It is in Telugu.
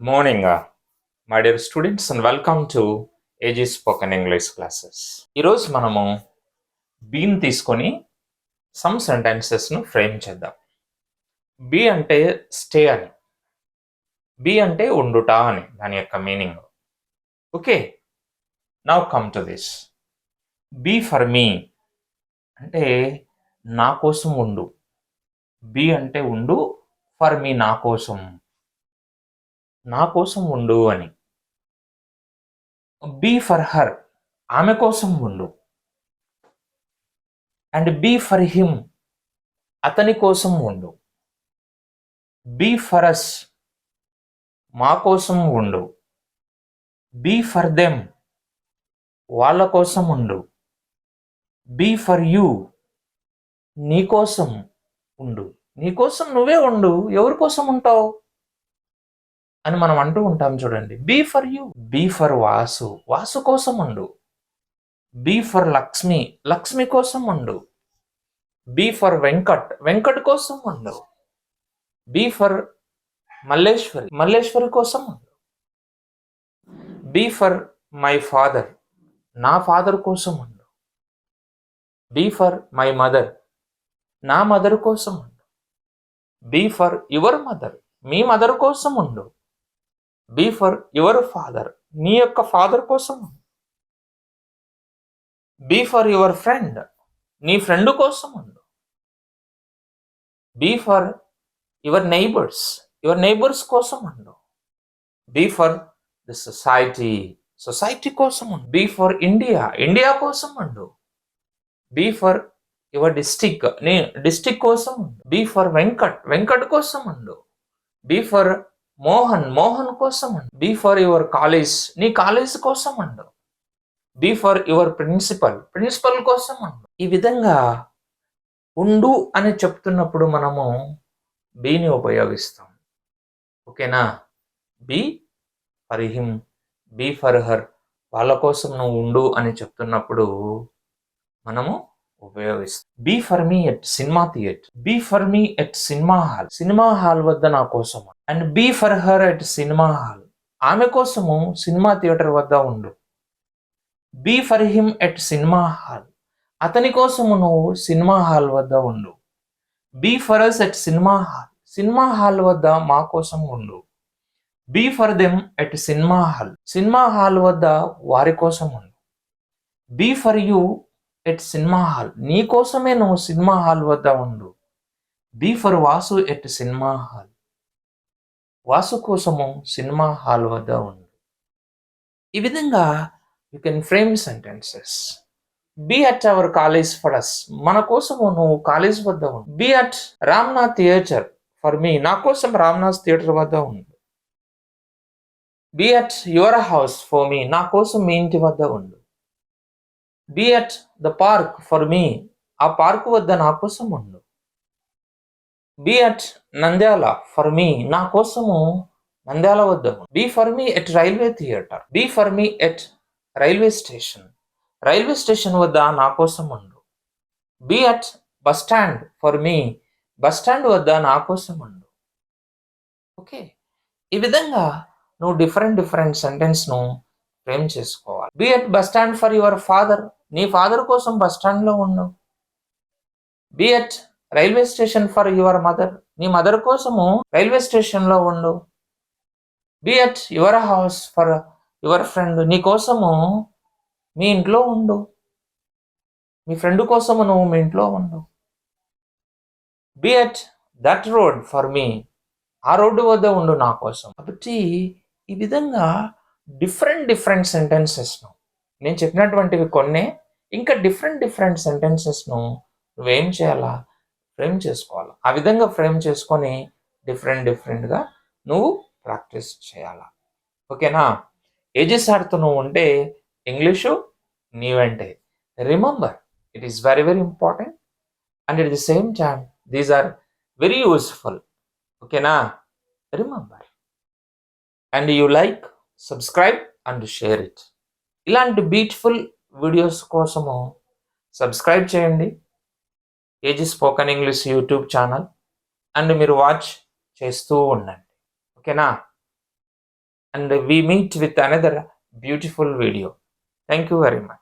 Morning, my dear students, and welcome to AG Spoken English classes. ఈరోజు మనము బీని తీసుకొని సమ్ సెంటెన్సెస్ను ఫ్రేమ్ చేద్దాం. బీ అంటే స్టే అని, బీ అంటే ఉండుట అని దాని యొక్క meaning. Okay, now come to this. Be for me అంటే నా కోసం ఉండు. బీ అంటే ఉండు, ఫర్ మీ నా కోసం ఉండు అని. బీ ఫర్ హర్ ఆమె కోసం ఉండు. అండ్ బీ ఫర్ హిమ్ అతని కోసం ఉండు. బీ ఫర్ అస్ మా కోసం ఉండు. బీ ఫర్ దెమ్ వాళ్ళ కోసం ఉండు. బీ ఫర్ యూ నీ కోసం ఉండు. నీ కోసం నువ్వే ఉండు, ఎవరి కోసం ఉంటావు అని మనం అంటూ ఉంటాం చూడండి. Be for you. Be for Vasu Vasu కోసం ఉండు. బీ ఫర్ లక్ష్మి లక్ష్మి కోసం ఉండు. బీ ఫర్ వెంకట్ వెంకట్ కోసం ఉండు. బీ ఫర్ మల్లేశ్వరి మల్లేశ్వరి కోసం ఉండు. బీ ఫర్ మై ఫాదర్ నా ఫాదర్ కోసం ఉండు. బీ ఫర్ మై మదర్ నా మదర్ కోసం ఉండు. బీ ఫర్ యువర్ మదర్ మీ మదర్ కోసం ఉండు. బీ ఫర్ యువర్ ఫాదర్ నీ యొక్క ఫాదర్ కోసం ఉండు. బీ ఫర్ యువర్ ఫ్రెండ్ నీ ఫ్రెండ్ కోసం ఉండు. బీ ఫర్ యువర్ నైబర్స్ కోసం ఉండు. బీ ఫర్ ది సొసైటీ కోసం ఉండు. బీ ఫర్ ఇండియా కోసం ఉండు. బీ ఫర్ యువర్ నీ డిస్టిక్ కోసం ఉండు. బీ ఫర్ వెంకట్ కోసం ఉండు. బీ ఫర్ మోహన్ కోసం ఉండు. బీ ఫర్ యువర్ కాలేజ్ నీ కాలేజ్ కోసం ఉండు. బీ ఫర్ యువర్ ప్రిన్సిపల్ కోసం ఉండు. ఈ విధంగా ఉండు అని చెప్తున్నప్పుడు మనము బీని ఉపయోగిస్తాం. ఓకేనా? Be for him, be for her వాళ్ళ కోసం నువ్వు ఉండు అని చెప్తున్నప్పుడు మనము ఉపయోగిస్తాం. Be for me at cinema theatre. Be for me at cinema hall వద్ద నా కోసం. And be for her at cinema hall ఆమె కోసము సినిమా థియేటర్ వద్ద ఉండు. Be for him at cinema hall అతని కోసము నువ్వు సినిమా హాల్ వద్ద ఉండు. Be for us at cinema hall వద్ద మా కోసం ఉండు. Be for them at cinema hall వద్ద వారి కోసం ఉండు. Be for you at cinema hall నీ కోసమే నువ్వు సినిమా హాల్ వద్ద ఉండు. Be for Vasu at cinema hall వాసు కోసము సినిమా హాల్ వద్ద ఉండు. ఈ విధంగా you can frame sentences. Be at our college for us మన కోసము నువ్వు కాలేజ్ వద్ద ఉండు. Be at Ramnath theatre for me నా కోసం రామ్నాథ్ థియేటర్ వద్ద ఉండు. Be at your house for me నా కోసం మీ ఇంటి వద్ద ఉండు. Be at the park for me ఆ పార్క్ వద్ద నా కోసం ఉండు. Be at Nandyal for me నా కోసము నంద్యాల వద్ద ఉండు. Be for me at railway theatre. Be for me at railway station వద్ద నా కోసం ఉండు. Be at bus stand for me bus stand వద్ద నా కోసం ఉండు. ఓకే, ఈ విధంగా నువ్వు డిఫరెంట్ సెంటెన్స్ను ఫ్రేమ్ చేసుకోవాలి. Be at bus stand for your father నీ ఫాదర్ కోసం బస్ స్టాండ్లో ఉండు. Be at railway station for your mother నీ మదర్ కోసము రైల్వే స్టేషన్లో ఉండు. Be at your house for your friend నీ కోసము మీ ఇంట్లో ఉండు. మీ ఫ్రెండ్ కోసము నువ్వు మీ ఇంట్లో ఉండు. Be at that road for me ఆ రోడ్డు వద్ద ఉండు నా కోసం. కాబట్టి ఈ విధంగా డిఫరెంట్ సెంటెన్సెస్ను నేను చెప్పినటువంటివి కొన్నే, ఇంకా డిఫరెంట్ సెంటెన్సెస్ను నువ్వేం చేయాలా? ఫ్రేమ్ చేసుకోవాలా. ఆ విధంగా ఫ్రేమ్ చేసుకొని డిఫరెంట్గా నువ్వు ప్రాక్టీస్ చేయాలా. ఓకేనా? ఏజెస్ ఆడుతూ నువ్వు ఉంటే ఇంగ్లీషు నీ వెంటే. Remember, it is very important and at the same time these are very useful. ఓకేనా? Remember and you like, subscribe and share it. ఇలాంటి బ్యూటిఫుల్ వీడియోస్ కోసము సబ్స్క్రైబ్ చేయండి AG spoken English YouTube channel, and మీరు వాచ్ చేస్తూ ఉండండి. ఓకేనా? and we meet with another beautiful video. Thank you very much.